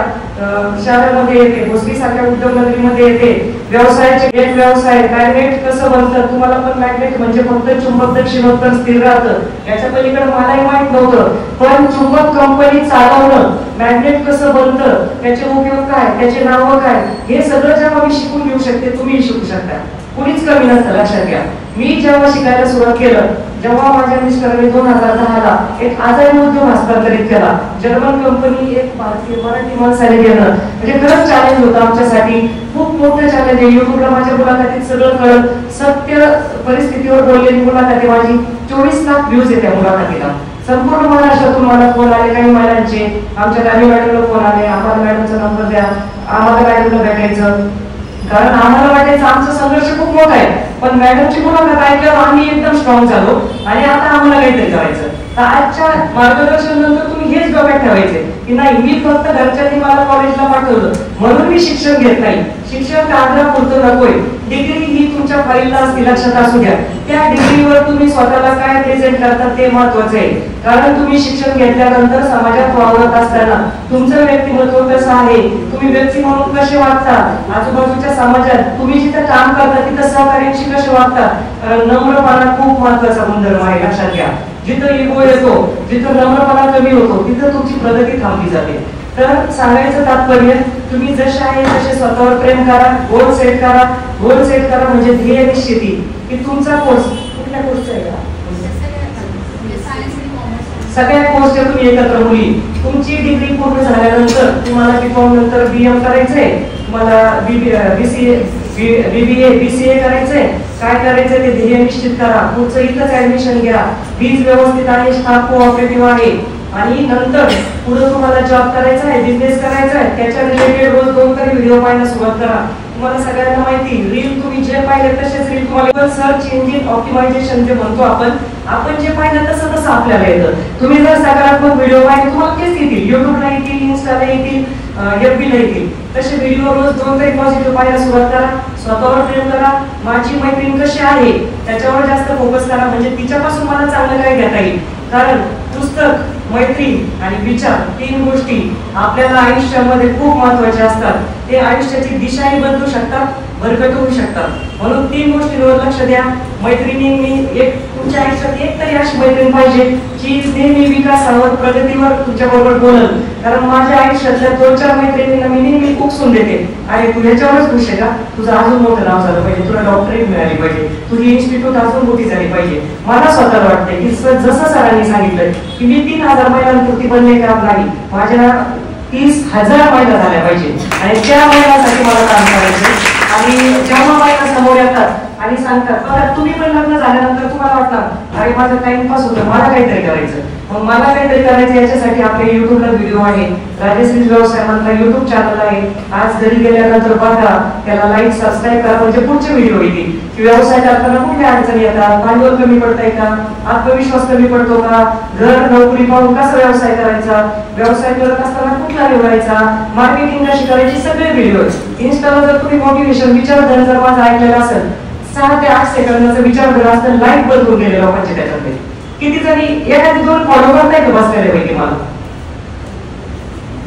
C: शहरामध्ये येते, भोसरी सारख्या उद्योगनगरीमध्ये येते. व्यवसायाचे एक व्यवसाय मॅग्नेट कसं बनतं, तुम्हाला पण मॅग्नेट म्हणजे फक्त चुंबक दक्षिणोत्तर स्थिर राहतं, याच्या पलीकडे मलाही माहित नव्हतं. पण चुंबक कंपनी चालवणं, मॅग्नेट कसं बनतं, त्याचे उपयोग काय, त्याचे नाव काय, हे सगळं जेव्हा मी शिकून घेऊ शकते, तुम्ही शिकू शकता. कुणीच कमी नसतं, लक्षात घ्या. मी जेव्हा शिकायला सुरुवात केलं, जेव्हा माझ्या मिस्टरांनी 2010ला एक आजारी उद्योग हस्तांतरित केला, जर्मन कंपनी एक भारतीय मराठी माणसाने घेणं म्हणजे खरंच चॅलेंज होतं आमच्यासाठी. खूप मोठं चॅलेंज आहे. युट्यूबला माझ्या मुलाखतीत सगळं कळत, सत्य परिस्थितीवर बोललेली मुलाखती माझी 24 लाख व्ह्यूज आहे त्या मुलाखतीला. संपूर्ण महाराष्ट्रातून मला फोन आले, काही महिलांचे. आमच्या गावी मॅडमला फोन आले, आम्हाला मॅडमचा नंबर द्या, आम्हाला मॅडमला भेटायचं. कारण आम्हाला वाटायचं आमचा संघर्ष खूप मोठा आहे, पण मॅडमची मुलाखत ऐकल्यावर आम्ही एकदम स्ट्रॉंग झालो आणि आता आम्हाला काहीतरी करायचं. तर आजच्या मार्गदर्शन नंतर तुम्ही हेच डोक्यात ठेवायचे की नाही, मी फक्त घरच्यांनी मला कॉलेजला पाठवलं म्हणून मी शिक्षण घेत नाही. शिक्षण कागदापुरतं नकोय. डिग्री ही तुमच्या फाईलला असते, लक्षात असू द्या. त्या डिग्रीवर तुम्ही स्वतःला काय प्रेझेंट करतात ते महत्वाचं आहे. कारण तुम्ही शिक्षण घेतल्यानंतर समाजात वावरत असताना तुमचं व्यक्तिमत्व कसं आहे, तुम्ही व्यक्ती म्हणून कसे वागता, आजूबाजूच्या समाजात तुम्ही जिथं काम करता तिथं सहकार्याशी कसे वागतात. कारण नम्रपणा खूप महत्वाचा गुणधर्म आहे, लक्षात घ्या. जिथं इगो येतो, जिथं नम्रपणा कमी होतो, तिथं तुमची प्रगती थांबली जाते. तर सांगायचं तात्पर्य, तुम्ही जसे आहे तसे स्वतःवर प्रेम करा, गोल सेट करा. गोल सेट करा म्हणजे ध्येय निश्चिती की तुमचा कोर्स कुठल्या कोर्सचा आहे का, सगळ्या कोर्सच्या तुम्ही एकत्र मुली. तुमची डिग्री पूर्ण झाल्यानंतर तुम्हाला B.Com नंतर BM करायचंय, तुम्हाला BBA BCA करायचंय. काय करायचंय ते ध्येय निश्चित करा. पुढचं इथंच ऍडमिशन घ्या. फीज व्यवस्थित आहे, स्टाफ कोऑपरेटिव्ह आहे. आणि नंतर पुढे तुम्हाला जॉब करायचा आहे, बिझनेस करायचा आहे, त्याच्या रिलेटेड रोज 2 तरी व्हिडिओ पाहायला सुरुवात करा. तुम्हाला सगळ्यांना माहिती, रील तुम्ही जे पाहिले तसेच रील तुम्हाला सर्च इंजिन ऑप्टिमायझेशन जे म्हणतो आपण जे पाहिलं तसं तसं आपल्याला येतं. तुम्ही जर सकारात्मक व्हिडिओ पाहिले तुम्हाला तेच येतील, युट्यूबला येतील, इन्स्टाला येतील, FB ला येतील. तसे व्हिडिओ रोज 2 तरी पॉझिटिव्ह पाहायला सुरुवात करा. स्वतःवर प्रेम करा. माझी मैत्रीण कशी आहे त्याच्यावर जास्त फोकस करा, म्हणजे तिच्यापासून मला चांगलं काय घेता येईल. कारण पुस्तक मैत्री आणि विचार, तीन गोष्टी आपल्याला आयुष्यामध्ये खूप महत्वाच्या असतात. ते आयुष्याची दिशाही बदलू शकतात, भरकट होऊ शकतात. म्हणून तीन गोष्टींवर लक्ष द्या. मैत्रिणींनी तुमच्या आयुष्यात एक तरी अशी मैत्रीण पाहिजे जी नेहमी विकासावर, प्रगतीवर तुमच्या बरोबर बोलल. कारण माझ्या आयुष्यातल्या 2-4 मैत्रिणींना मी नेहमी उकसून देते, अरे तू ह्याच्यावरच खुश आहे का, तुझं अजून मोठं नाव झालं पाहिजे, तुला डॉक्टरेट मिळाली पाहिजे, तुझी इन्स्टिट्यूट अजून मोठी झाली पाहिजे. मला स्वतःला वाटतंय की जसं सरांनी सांगितलं की मी 3000 महिलांपुरती बनले काम नाही, माझ्या 30,000 महिला झाल्या पाहिजे आणि त्या महिलांसाठी मला काम करायचं. आणि जेव्हा महिला समोर येतात आणि सांगतात बघा तुम्ही पण लग्न झाल्यानंतर तुम्हाला वाटणार अरे माझा टाइमपास होतं, मला काहीतरी करायचं, मग मला काहीतरी करायचं याच्यासाठी आपले युट्यूबला व्हिडिओ आहे. राजश्री व्यवसाय मंत्र युट्यूब चॅनल आहे. आज घरी गेल्यानंतर बघा, त्याला लाईक सबस्क्राईब करा, म्हणजे पुढचे व्हिडिओ येतील की व्यवसाय करताना कुठल्या अडचणी येतात, भांडवल कमी पडतंय का, आत्मविश्वास कमी पडतो का, घर नोकरी पाहून कसा व्यवसाय करायचा, व्यवसाय करत असताना कुठला निवडायचा, मार्केटिंग कशी करायची, सगळे व्हिडिओ. इन्स्टाला जर तुम्ही मोटिवेशन विचारधन जर माझं ऐकलेलं असेल 6 ते 8 सेकंदाचं विचारधन असतं, लाईक बदलून गेले लोकांचे त्याच्यामध्ये. किती जणी एखादी 2 फॉलो करताय का बसलेले पैकी मला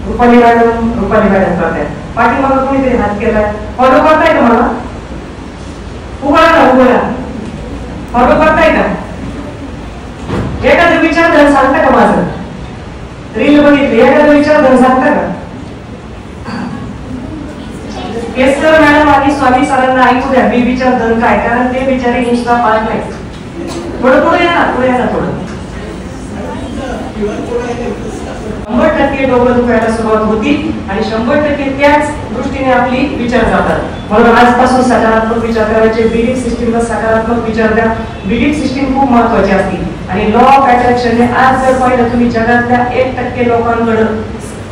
C: रुपाली मॅडम करताय, पाठीमागं कोणीतरी हात केलाय, फॉलो करताय का मला, उभा फॉलो करताय का, एखादं विचारधन सांगता का माझं, रील बघितली एखादं विचारधन सांगता का. केसकर मॅडम आणि स्वामी सरांना ऐकू द्या मी विचारधन काय, कारण ते बिचारे इंस्टा पाहत नाही. थोडं पुढे या ना थोडं. 100% डोकं दुखायला सुरुवात होती आणि 100% त्याच दृष्टीने आपली विचार जातात. म्हणून आजपासून सकारात्मक विचार करायचे. बिलीफ सिस्टीमला सकारात्मक विचार द्या. बिलीफ सिस्टीम खूप महत्वाची असते आणि लॉ ऑफ अट्रॅक्शनने आज जर पाहिलं तुम्ही जगातल्या 1% लोकांकडे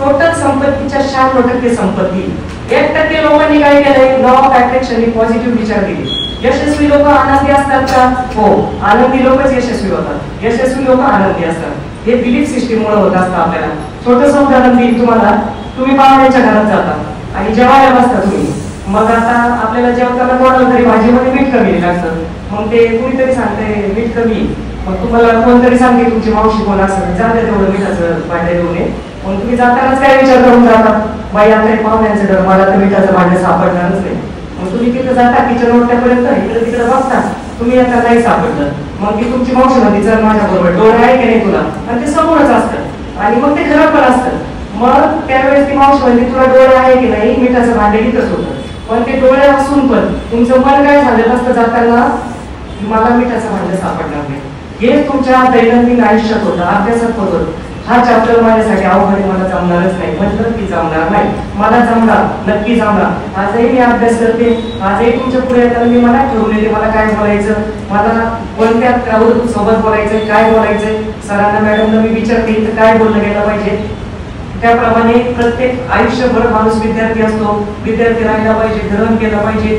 C: टोटल संपत्तीच्या 96% संपत्ती, 1% लोकांनी काय केलंय, लॉ ऑफ अट्रॅक्शनने पॉझिटिव्ह विचार दिले. यशस्वी लोक आनंदी असतात का, हो, आनंदी लोकच यशस्वी होतात, यशस्वी लोक आनंदी असतात. हे बिलीफ सिस्टीम मुळे होत असतं. आपल्याला छोटंसं उदाहरण देईल तुम्हाला. तुम्ही पाहुण्याच्या घरात जाता आणि जेवायला बसता तुम्ही, मग आता आपल्याला जेवताना कोणाला तरी भाजीमध्ये मीठ कमी लागतं, मग ते कुणीतरी सांगते मीठ कमी, मग तुम्हाला कोणतरी सांगते तुमची मावशी कोण असेल जाते तेवढं मिठाचं भांडे देऊ नये. मग तुम्ही जातानाच काय विचार करून जाता, बाई आता पाहुण्याचं डर, मला तर मिठाचं भांडे सापडणारच नाही. मग तुम्ही तिथं जाता किचन ओट्यापर्यंत, इकडे तिकडे बघता, तुम्ही आता नाही सापडलं. मग ती तुमची मावशी म्हणते चल माझ्या बरोबर, डोळे आहे की नाही तुला, आणि ते समोरच असतं आणि मग ते खरं पण असतं. मग त्यावेळेस ती मावशी म्हणते तुला डोळे आहे की नाही, मिठाचं भांडे इथंच होतं. पण ते डोळे असून पण तुमचं मन काय झालं असतं जाताना, मला मिठाचं भांडे सापडणार नाही. हे तुमच्या दैनंदिन आयुष्यात होतं, अभ्यासात होतं. हा चॅप्टर माझ्यासाठी अवघड, मला जमणारच नाही, म्हटलं की जमणार नाही, मला जमणार, नक्की जमणार. आजही मी अभ्यास करते, आजही तुमच्या पुढे येताना मी मला ठरवून येते मला काय बोलायचं, मला कोणत्या क्राऊड सोबत बोलायचंय, काय बोलायचंय, सरांना मॅडमला मी विचारते तर काय बोललं गेलं पाहिजे. त्याप्रमाणे प्रत्येक आयुष्यभर माणूस विद्यार्थी असतो, विद्यार्थी राहायला पाहिजे, ग्रहण केलं पाहिजे,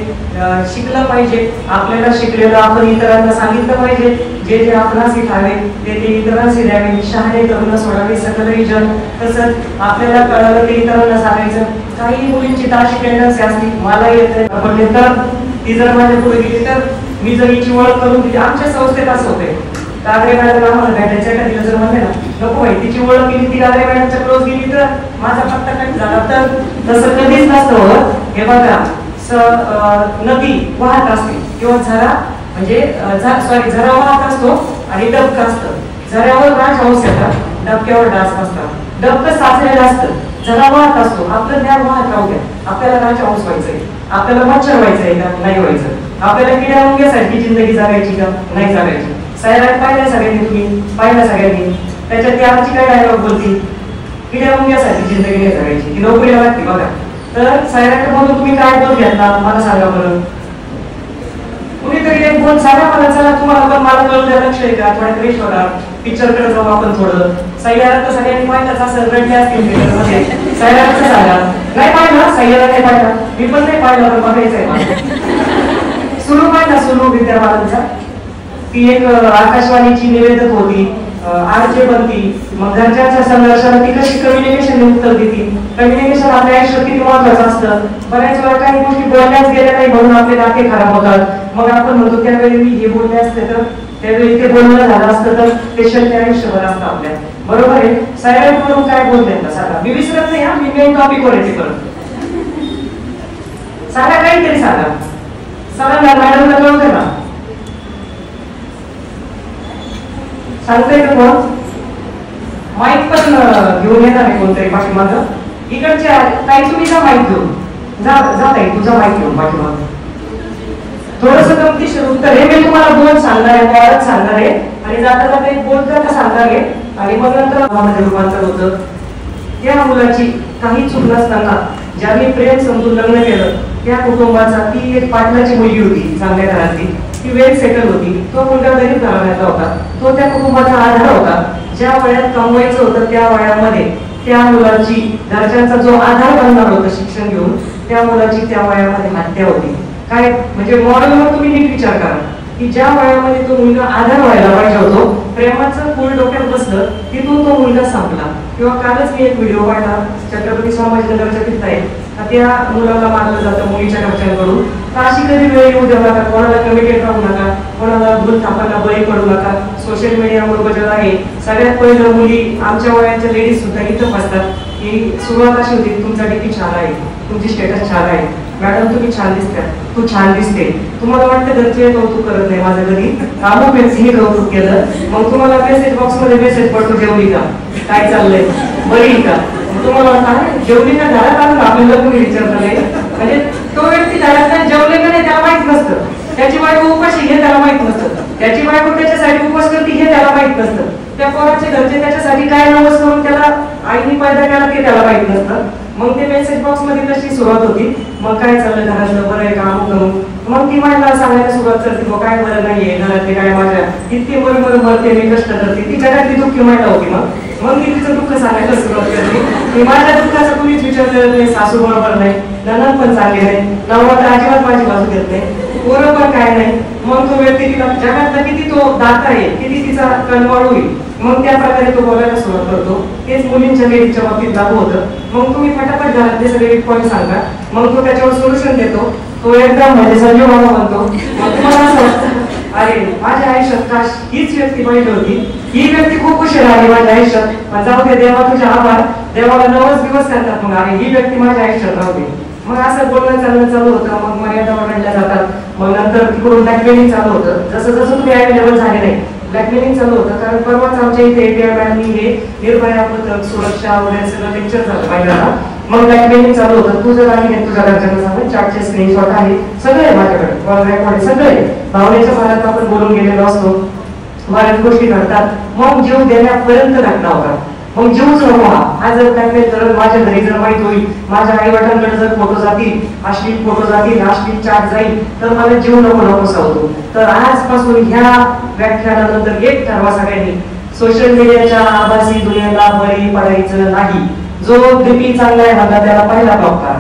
C: शिकलं पाहिजे. आपल्याला शिकलेलं आपण इतरांना सांगितलं पाहिजे, जे जे आपणास ठावे ते ते इतरांशी द्यावे, शहाणे करून सोडावे सकलही जन. तसंच आपल्याला कळालं ते इतरांना सांगायचं. काही मुलींची ताशी टेंडन्सी असते, मला येत पडले तर ती जर माझ्या पुढे गेली तर मी जर हिची ओळख करून दिली. आमच्या संस्थेत असं होते, गागरे मॅडम आम्हाला भेटायचं का, तिला जर म्हणले ना नको भाई, तिची ओळख केली, ती गागरे मॅडमच्या क्लोज गेली तर माझा पत्ता कट झाला तर तसं कधीच नसतं. हे बघा, नदी वाहत असते किंवा झरा म्हणजे झरा वाहत असतो आणि डबकं असतं. झऱ्यावर राजहंस येतात, डबक्यावर डास असतात. डबकं साचलेलं असतं, झरा वाहत असतो. आपलं ज्ञान वाहत राहू द्या. आपल्याला राजहंस व्हायचंय, आपल्याला मच्छर व्हायचंय का, नाही व्हायचं. आपल्याला किड्या मुंग्यासारखी जिंदगी जगायची का, नाही जगायची. सैराट पाहिल्या सगळ्यांनी, तुम्ही पाहिल्या सगळ्यांनी, त्याच्यात ती आमची काय डायलॉग बोलती, किड्या मुंग्यासाठी जिंदगी नाही जगायची, ती नोकरीला लागते बघा. तर सैराट मधून तुम्ही काय बोल घेतला मला सांगा बरं. कुणीतरी एक बोल सांगा मला, चला तुम्हाला पण मला कळू द्या, लक्ष आहे का, थोड्या फ्रेश होणार, पिक्चर कडे जाऊ आपण थोडं. सैराट तर सगळ्यांनी पाहिलंच असं, रडले असतील थिएटरमध्ये. सैराटचं सांगा. नाही पाहिलं, सैराट नाही पाहिला, मी पण नाही पाहिलं, पण बघायचंय मला. सुरू पाहिला, सुरू विद्याबालनचा, ती एक आकाशवाणीची निवेदक होती, आरजे बनती. मग घरच्यांच्या संघर्षाला ती कशी कम्युनिकेशन उत्तर देते. कम्युनिकेशन आपल्या आयुष्यात किती महत्वाचं असतं. बऱ्याच वेळा काही गोष्टी बोलण्याच गेल्या नाही म्हणून आपले नाते खराब होतात. मग आपण म्हणतो त्यावेळी मी हे बोलले असते तर, त्यावेळी ते बोलणं झालं असतं तर, ते शक्य आयुष्यभर असतं आपल्या. बरोबर आहे. सायलेंट करून काय बोलते ना सांगा, मी विसरत नाही हा, मी मेन टॉपिक वर येते परत. सांगा काहीतरी सांगा. सांगा मॅडमला कळते ना, सांगताय का कोण? माईक पण घेऊन येणार आहे कोणतरी पाठीमागं. इकडच्या काही तुम्ही जा माईक घेऊन जा ताई, तुझा माईक घेऊन पाठीमागं. थोडस गमतीशीर उत्तर हे मी तुम्हाला दोन सांगणार आहे, वाढत सांगणार आहे आणि जाता जाता एक बोलता का सांगणार आहे आणि मग नंतर माझं रूपांतर होतं. त्या मुलाची काही चूक नसताना ज्यांनी प्रेम समजून लग्न केलं त्या कुटुंबाचा, ती एक पाटलाची मुलगी होती चांगल्या घरातली, ती वेल सेटल होती, तो मुलगा गरीब घराण्यातला होता, तो त्या कुटुंबाचा आधार होता. ज्या वयात कमवायचं होतं त्या वयामध्ये त्या मुलाची घरच्यांचा जो आधार बनणार होता शिक्षण घेऊन, त्या मुलाची त्या वयामध्ये हत्या होती. काय म्हणजे मॉडेलवर तुम्ही नीट विचार करा की ज्या वयामध्ये तो मुलगा आधार व्हायला पाहिजे होतो, प्रेमाचं फूल डोक्यात बसलं, तिथून तो मुलगा संपला. किंवा कालच मी एक व्हिडिओ पाहिला छत्रपती संभाजीनगरच्या तिथं त्या मुलाला मारलं जातं मुलीच्या घरच्यांकडून. तर अशी कधी वेळ येऊ देऊ नका, कोणाला कमिटेड राहू नका, कोणाला भूल थापांना बळी पडू नका. सोशल मीडियावर बजाव आहे. सगळ्यात पहिलं मुली आमच्या वयाच्या लेडीज सुद्धा इथं फसतात की सुरुवात अशी होती, तुमचा डीपी छान आहे, तुमची स्टेटस छान आहे, मॅडम तुम्ही छान दिसता, तू छान दिसते. तुम्हाला वाटतं घरचे कौतुक करत नाही, माझं कधी अमुक व्यक्तीने कौतुक केलं, मग तुम्हाला मेसेज बॉक्स मध्ये मेसेज पडतो, जेवली का, काय चाललंय, बरी का. तुम्हाला वाटतं जेवली का, घरात आणून आपल्याला कोणी विचारलं नाही. म्हणजे तो व्यक्ती घरात जेवले का नाही त्याला माहित नसतं, त्याची बायको उपाशी हे त्याला माहित नसतं, त्याची बायको त्याच्यासाठी उपवास करते हे त्याला माहित नसतं, त्या पोराचे घरचे त्याच्यासाठी काय नवस करून त्याला आईने पैदा केला ते त्याला माहित नसतं. मग ते मेसेज बॉक्स मध्ये तशी सुरुवात होती, मग काय चाललं घरातलं, बरं आहे का, अमुक करून मग ती मला सांगायला सुरुवात करते, मग काय बरं नाहीये घरातले, काय माझ्या इतके बरोबर मरते, मी कष्ट करते. ती घरातली दुःखी महिला होती. मग मी तिचं दुःख सांगायला सुरुवात करते की माझ्या दुःखाचं कुणीच विचारलेलं नाही, सासू बरोबर नाही, ननद पण चांगली नाही, नवरा तर अजिबात माझी बाजू घेत नाही, पोरं पण काय नाही. मग तो व्यक्ती तिला जगातला किती तो दाता आहे, किती तिचा कणवाळ होईल, मग त्या प्रकारे तो बोलायला सुरुवात करतो. तेच मुलींच्या लेडीजच्या बाबतीत लागू होतं. मग तुम्ही फटाफट घरातले सगळे पॉईंट सांगा, मग तो त्याच्यावर सोल्युशन देतो. तो एकदम म्हणजे संजय मामा म्हणतो. मग तुम्हाला असं वाटतं अरे माझ्या आयुष्यात काश हीच व्यक्ती पाहिजे होती, ही व्यक्ती खूप उशीर आली माझ्या आयुष्यात, पण जाऊ दे देवा तुझे आभार, देवाला 9 दिवस करतात, मग अरे ही व्यक्ती माझ्या आयुष्यात राहू दे. मग असं बोलणं चालणं चालू होतं. मग मर्यादा ओलांडल्या जातात. मग नंतर तिकडून ब्लॅकमेलिंग चालू होतं. जसं जसं तुम्ही अवेलेबल झाले नाही ब्लॅकमेलिंग चालू होतं. कारण परवाच आमच्या इथे एटीआय मॅडमनी हे निर्भया पथक सुरक्षा वगैरे सगळं लेक्चर झालं महिलांना. मग ब्लॅकमेलिंग चालू होतं. तू जर आली नाही तुझ्या घरच्यांना सांग, चार्टचे स्क्रीनशॉट आहे, सगळे आहे माझ्याकडे, रेकॉर्ड सगळे. भावनेच्या भरात आपण बोलून गेलेलो असतो, बऱ्याच गोष्टी घडतात. मग जीव देण्यापर्यंत घटना होतात. मग जीवच नको हा जर ब्लॅकमेल करत माझ्या घरी जर माहित होईल, माझ्या आई वडिलांकडे जर फोटो जातील, अश्लील फोटो जातील, अश्लील चार्ट जाईल, तर मला जीव नकोसा होतो. तर आजपासून ह्या व्याख्यानानंतर एक ठरवा सगळ्यांनी, सोशल मीडियाच्या आभासी दुनियेला बळी पडायचं नाही. जो डीपी चांगला आहे बघा त्याला पहिला ब्लॉक करा.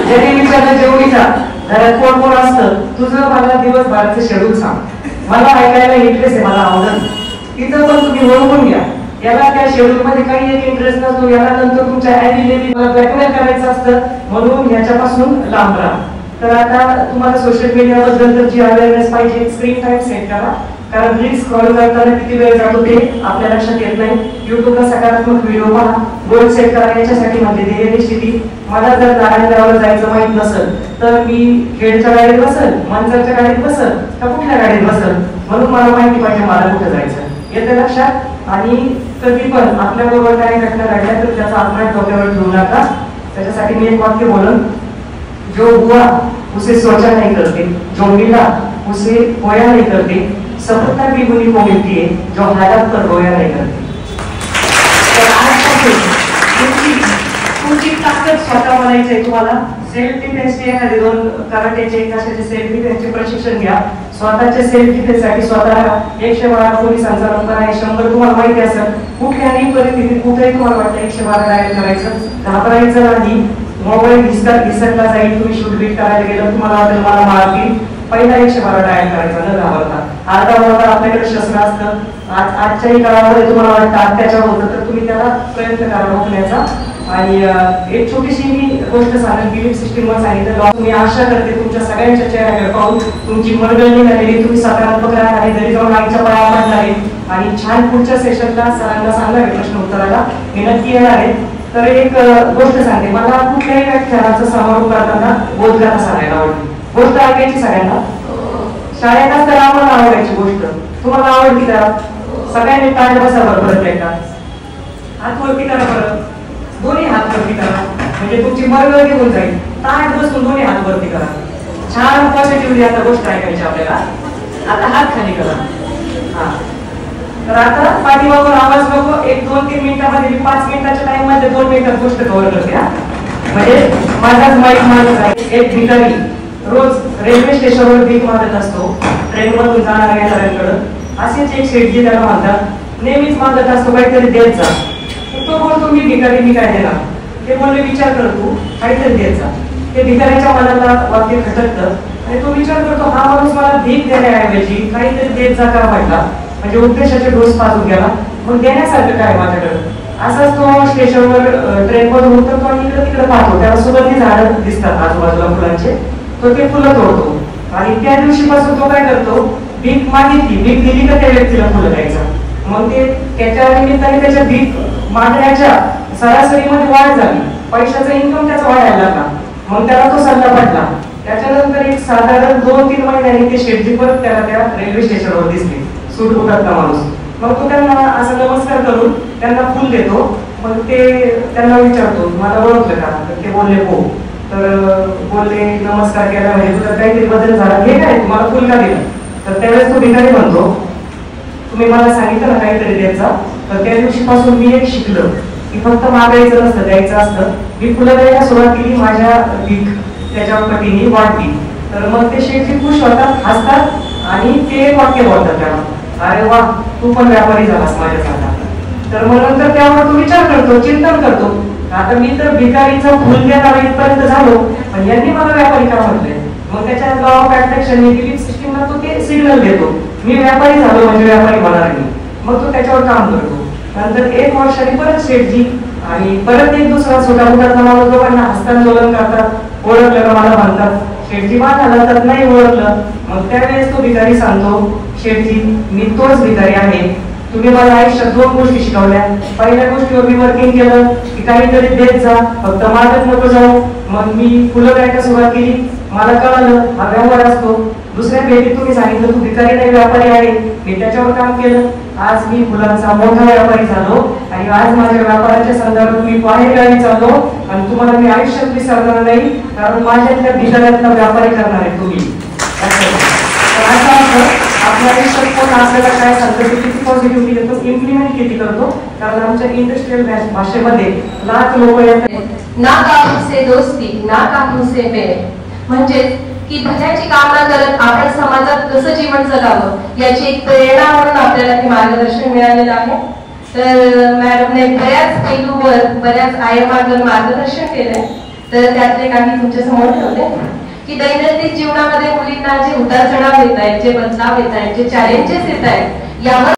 C: ज्याने विचारलं जेवढीचा घरात कोण कोण असतं, तुझं मला दिवसभराचं शेड्यूल सांग, मला ऐकायला इंटरेस्ट आहे, मला आवडत. तिथं पण तुम्ही ओळखून घ्या, याला त्या शेड्यूल मध्ये काही एक इंटरेस्ट नसतो, याला नंतर तुमच्या ऍबिलिटी मला ब्लॅकमेल करायचं असतं, म्हणून याच्यापासून लांब राहा. तर आता तुम्हाला सोशल मीडियाबद्दल तर जी अवेअरनेस पाहिजे, स्क्रीन टाइम सेट करा. कारण रील स्क्रॉल करताना किती वेळ जातो ते आपल्या लक्षात येत नाही. युट्यूबला सकारात्मक व्हिडिओ पहा, गोल सेट करा. याच्यासाठी म्हणजे ध्येय निश्चिती. मला जर नारायणगावला जायचं माहित नसेल तर मी खेडच्या गाडीत बसल, मांजरच्या गाडीत बसल का कुठल्या गाडीत बसल, म्हणून मला माहिती पाहिजे मला कुठे जायचं. येतं लक्षात. आणि कधी पण आपल्याबरोबर काही घटना घडल्या तर त्याचा अपमान डोक्यावर ठेवू नका. त्याच्यासाठी मी एक वाक्य बोलन, जो हुआ उसे सोचा नहीं करते, जो मिला उसे खोया नहीं करते, सफलता भी उन्हीं को मिलती है जो हालात पर रोया नहीं करते. तुमची ताकद स्वतः बनायची आहे. तुम्हाला सेल्फ डिफेन्सचे एखादे 2 कराटेचे कशाचे सेल्फ डिफेन्सचे प्रशिक्षण घ्या. स्वतःच्या सेल्फ डिफेन्ससाठी स्वतःला 112 पोलिसांचा नंबर आहे, 100 तुम्हाला माहिती असेल. कुठल्याही परिस्थितीत कुठेही तुम्हाला वाटतं 112 डायल करायचं, घाबरायचं नाही. मोबाईल घिसटला जाईल, तुम्ही शूटबीट करायला गेलं, तुम्हाला वाटेल मला मारतील, पहिला 112 डायल करायचा न घाबरता. अर्धा आपल्याकडे शस्त्र असतं. आजच्याही काळामध्ये तुम्हाला वाटतं अत्याचार होतं तर तुम्ही त्याला प्रयत्न करा रोखण्याचा. आणि एक छोटीशी मी गोष्ट सांगेन, बिलीफ सिस्टीमवर सांगितलं. मी आशा करते तुमच्या सगळ्यांच्या चेहऱ्याकडे पाहून तुमची मनगळणी झालेली, तुम्ही सकारात्मक राहणार, घरी जाऊन आईच्या पाया पडणार, आणि छान पुढच्या सेशनला सरांना सांगणार आहे प्रश्न उत्तराला मी नक्की येणार आहे. तर एक गोष्ट सांगते, मला कुठल्याही व्याख्यानाचा समारोप करताना बोधगाथा सांगायला आवडते. गोष्ट ऐकायची सगळ्यांना, शाळेत असताना आम्हाला आवडायची गोष्ट. तुम्हाला आवडती का? सगळ्यांनी ताट बसा बरं परत एकदा, हात वरती करा परत, दोन्ही हात वरती करा म्हणजे तुमची मर्ग घेऊन जाईल. ताट बसून दोन्ही हात वरती करा. छान पॉझिटिव्हली आता गोष्ट ऐकायची आपल्याला. आता हात खाली करा. हा, तर आता पाठीमागून आवाज नको. 1-2-3 मिनिटांमध्ये मी 5 मिनिटाच्या टाइम मध्ये 2 मिनिटात गोष्ट कव्हर करते. म्हणजे माझाच माईक माणूस आहे. एक भिकारी रोज रेल्वे स्टेशनवर भीक मागत असतो ट्रेन मधून जाणाऱ्या येणाऱ्यांकडं. असेच एक शेठजी त्याला म्हणतात, नेहमीच मागत असतो काहीतरी देत जा. तो बोलतो मी भिकारी, मी काय देणार? ते म्हणले विचार कर तू, काहीतरी देत जा. ते भिकाऱ्याच्या मनाला वाक्य खटकतं आणि तो विचार करतो हा माणूस मला भीक देण्याऐवजी काहीतरी देत जा का म्हटला, म्हणजे उद्देशाचे डोस पाजून गेला. मग देण्यासारखं काय माझ्याकडे? असाच तो स्टेशनवर ट्रेन मधून उतरतो आणि इकडे तिकडे पाहतो. त्याला सुगंधी झाडं दिसतात आजूबाजूला फुलांचे. तो ते फुलं तोडतो आणि त्या दिवशीपासून तो काय करतो, भीक मागितली, भीक दिली का त्या व्यक्तीला फुलं द्यायचं. मग ते त्याच्या निमित्ताने त्याच्या भीक मागण्याच्या सरासरीमध्ये वाढ झाली. पैशाचा इन्कम त्याचा वाढायला लागला. मग त्याला तो सल्ला पडला. त्याच्यानंतर एक साधारण 2-3 महिन्यांनी ते शेठजी परत त्याला त्या रेल्वे स्टेशनवर दिसले, सूट उठतला माणूस. मग तो त्यांना असा नमस्कार करून त्यांना फुल देतो. मग ते त्यांना विचारतो मला ओळखलं का? तर ते बोलले हो. तर बोलले नमस्कार केला म्हणजे तुझा काहीतरी बदल झाला, हे काय तुम्हाला फुल का दिलं? तर त्यावेळेस तो भिकारी म्हणतो तुम्ही मला सांगितलं ना काहीतरी द्यायचा. तर त्या दिवशीपासून मी एक शिकलो की फक्त मागायचं नसतं, द्यायचं असतं. मी फुलं द्यायला सुरुवात केली, माझ्या भीक त्याच्या पटीने वाढली. तर मग ते शेठजी खुश होतात, हसतात आणि ते एक वाक्य बोलतात त्याला, अरे वा तू पण व्यापारी झालास माझ्यासारखा. तर मग नंतर त्यावर तो विचार करतो, चिंतन करतो, आता मी तर भिकारीचं फुल देणार इथपर्यंत झालो, पण यांनी मला व्यापारी का म्हटलंय. मग त्याच्या लॉ ऑफ अट्रॅक्शन बिलीफ सिस्टीमला तो ते सिग्नल देतो, मी व्यापारी झालो म्हणजे व्यापारी होणार नाही. मग तो त्याच्यावर काम करतो. नंतर 1 वर्षाने परत शेठजी आणि परत एक दुसरा छोटा मोठा माणूस दोघांना हस्तांदोलन करतात. ओळखलं का मला म्हणतात. शेठजी मानाला तर नाही ओळखलं. मग त्यावेळेस तो भिकारी सांगतो, शेठजी मी तोच भिकारी आहे. तुम्ही मला आयुष्यात 2 गोष्टी शिकवल्या. पहिल्या गोष्टीवर मी वर्किंग केलं की काहीतरी देत जा, फक्त मागत नको जाऊ. मग मी फुलं द्यायला सुरुवात केली, मला कळालं हा व्यवहार असतो. दुसऱ्या भेटीत तुम्ही सांगितलं तू भिकारी नाही व्यापारी आहे, मी त्याच्यावर काम केलं. आज मी फुलांचा मोठा व्यापारी झालो आणि आज माझ्या व्यापाराच्या संदर्भात मी बाहेरगावी चाललो आणि तुम्हाला मी आयुष्यात विसरणार नाही, कारण माझ्यातल्या भिकाऱ्यातला व्यापारी करणार आहे तुम्ही. असा अर्थ आपल्या आयुष्यात कोण आपल्याला काय सांगतो किती पॉझिटिव्हिटी देतो, इम्प्लिमेंट किती करतो. कारण आमच्या इंडस्ट्रियल भाषेमध्ये लाख लोक येतात
A: ना काहू से दोस्ती ना काहू से मेल, म्हणजे की भल्याची कामना करत आपण समाजात कसं जीवन जगावं याची एक प्रेरणा म्हणून आपल्याला हे मार्गदर्शन मिळालेलं आहे. तर मॅडमने बऱ्याच पैलूवर बऱ्याच आयामांवर मार्गदर्शन केलंय. तर त्यातले काही तुमच्या समोर ठेवले की दैनंदिन जीवनामध्ये मुलींना जे उतार चढाव येत आहेत, जे बदलाव येत आहेत, जे चॅलेंजेस येत आहेत, यावर